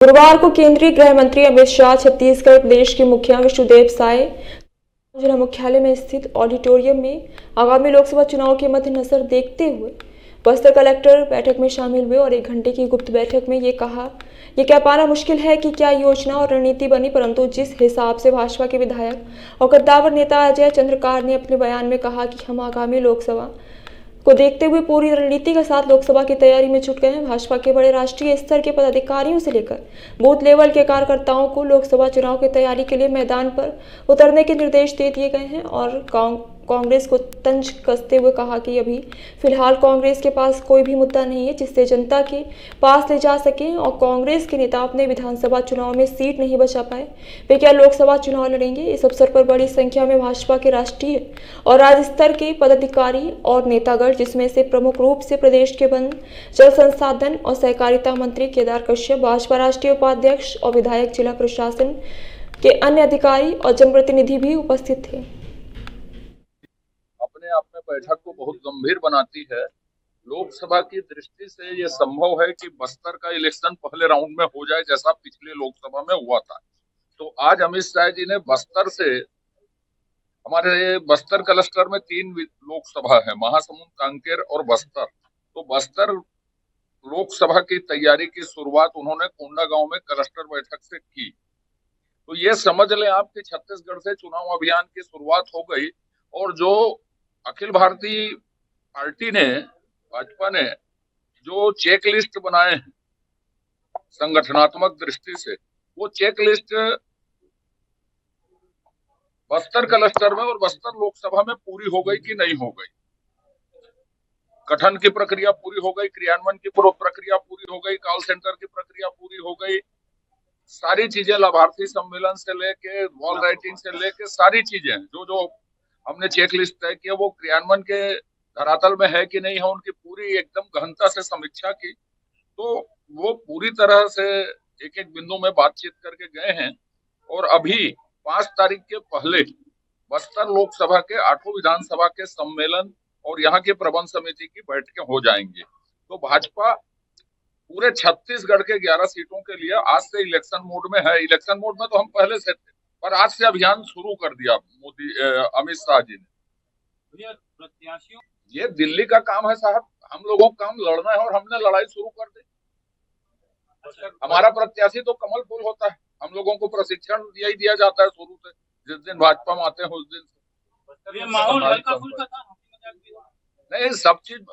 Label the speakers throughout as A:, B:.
A: गुरुवार को केंद्रीय गृह मंत्री अमित शाह छत्तीसगढ़ प्रदेश के मुख्यमंत्री सुदेव साय जिला मुख्यालय में स्थित ऑडिटोरियम में आगामी लोकसभा चुनाव के मद्देनजर देखते हुए बस्तर कलेक्टर बैठक में शामिल हुए और 1 घंटे की गुप्त बैठक में ये कह पाना मुश्किल है कि क्या योजना और रणनीति बनी, परंतु जिस हिसाब से भाजपा के विधायक और कद्दावर नेता अजय चंद्रकार ने अपने बयान में कहा कि हम आगामी लोकसभा को देखते हुए पूरी रणनीति के साथ लोकसभा की तैयारी में जुट गए हैं। भाजपा के बड़े राष्ट्रीय स्तर के पदाधिकारियों से लेकर बूथ लेवल के कार्यकर्ताओं को लोकसभा चुनाव की तैयारी के लिए मैदान पर उतरने के निर्देश दे दिए गए हैं और कांग्रेस को तंज कसते हुए कहा कि अभी फिलहाल कांग्रेस के पास कोई भी मुद्दा नहीं है जिससे जनता के पास ले जा सके और कांग्रेस के नेता अपने विधानसभा चुनाव में सीट नहीं बचा पाए, वे क्या लोकसभा चुनाव लड़ेंगे। इस अवसर पर बड़ी संख्या में भाजपा के राष्ट्रीय और राज्य स्तर के पदाधिकारी और नेतागण, जिसमें से प्रमुख रूप से प्रदेश के वन, जल संसाधन और सहकारिता मंत्री केदार कश्यप, भाजपा राष्ट्रीय उपाध्यक्ष और विधायक, जिला प्रशासन के अन्य अधिकारी और जनप्रतिनिधि भी उपस्थित थे।
B: अपने आप में बैठक को बहुत गंभीर बनाती है। लोकसभा की दृष्टि से ये संभव है कि बस्तर का इलेक्शन पहले राउंड में हो जाए जैसा पिछले लोकसभा में हुआ था। तो आज अमित शाह जी ने बस्तर से, हमारे बस्तर क्लस्टर में 3 लोकसभा है, महासमुंद, कांकेर और बस्तर। तो बस्तर लोकसभा की तैयारी की शुरुआत उन्होंने कोंडागांव में क्लस्टर बैठक से की। तो ये समझ लें आप कि छत्तीसगढ़ से चुनाव अभियान की शुरुआत हो गई और जो अखिल भारतीय पार्टी ने, भाजपा ने जो चेक लिस्ट बनाए हैं संगठनात्मक दृष्टि से, वो चेक लिस्ट बस्तर क्लस्टर में और बस्तर लोकसभा में पूरी हो गई कि नहीं हो गई। गठन की प्रक्रिया पूरी हो गई, क्रियान्वयन की प्रक्रिया पूरी हो गई, कॉल सेंटर की प्रक्रिया पूरी हो गई, सारी चीजें, लाभार्थी सम्मेलन से लेके वॉल राइटिंग से लेके सारी चीजें जो हमने चेक लिस्ट तय किया वो क्रियान्वयन के धरातल में है कि नहीं है, उनकी पूरी एकदम गहनता से समीक्षा की। तो वो पूरी तरह से एक एक बिंदु में बातचीत करके गए हैं और अभी 5 तारीख के पहले बस्तर लोकसभा के 8 विधानसभा के सम्मेलन और यहाँ की प्रबंध समिति की बैठकें हो जाएंगी। तो भाजपा पूरे छत्तीसगढ़ के 11 सीटों के लिए आज से इलेक्शन मोड में है। इलेक्शन मोड में तो हम पहले से थे, पर आज से अभियान शुरू कर दिया अमित शाह जी ने। प्रत्याशियों, ये दिल्ली का काम है साहब, हम लोगों का काम लड़ना है और हमने लड़ाई शुरू कर दी। हमारा प्रत्याशी तो कमल फूल होता है, हम लोगों को प्रशिक्षण यही दिया जाता है शुरू से, जिस दिन भाजपा में आते हैं उस दिन से। नहीं, सब चीज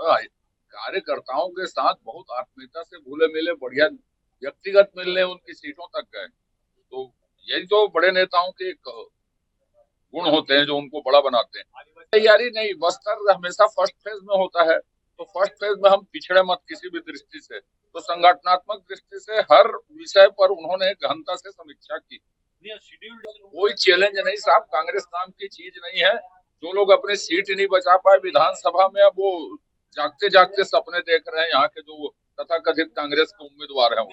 B: कार्यकर्ताओं के साथ बहुत आत्मीयता से घुले मिले, बढ़िया व्यक्तिगत मिलने उनकी सीटों तक गए। तो यही तो बड़े नेताओं के गुण होते हैं जो उनको बड़ा बनाते हैं। तैयारी नहीं, बस्तर हमेशा फर्स्ट फेज में होता है, तो फर्स्ट फेज में हम पिछड़े मत किसी भी दृष्टि से। तो संगठनात्मक दृष्टि से हर विषय पर उन्होंने गहनता से समीक्षा की। कोई चैलेंज नहीं साहब, कांग्रेस नाम की चीज नहीं है। जो लोग अपनी सीट नहीं बचा पाए विधानसभा में, अब वो जागते जागते सपने देख रहे हैं यहाँ के जो तथाकथित कांग्रेस के उम्मीदवार हैं।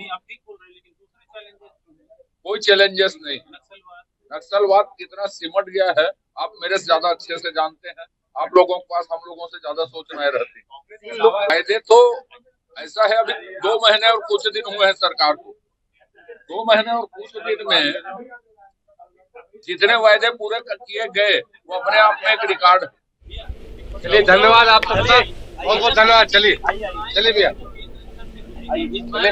B: कोई चैलेंजेस नहीं। नक्सलवाद कितना सिमट गया है आप मेरे से ज्यादा अच्छे से जानते हैं। आप लोगों के पास हम लोगों से ज्यादा सोचनाएं रहती। फायदे तो ऐसा है, अभी 2 महीने और कुछ दिन हुए हैं सरकार को। 2 महीने और कुछ दिन में जितने वायदे पूरे किए गए वो अपने आप में एक रिकॉर्ड है।
C: चलिए, धन्यवाद आप सबका, बहुत बहुत धन्यवाद। चलिए भैया।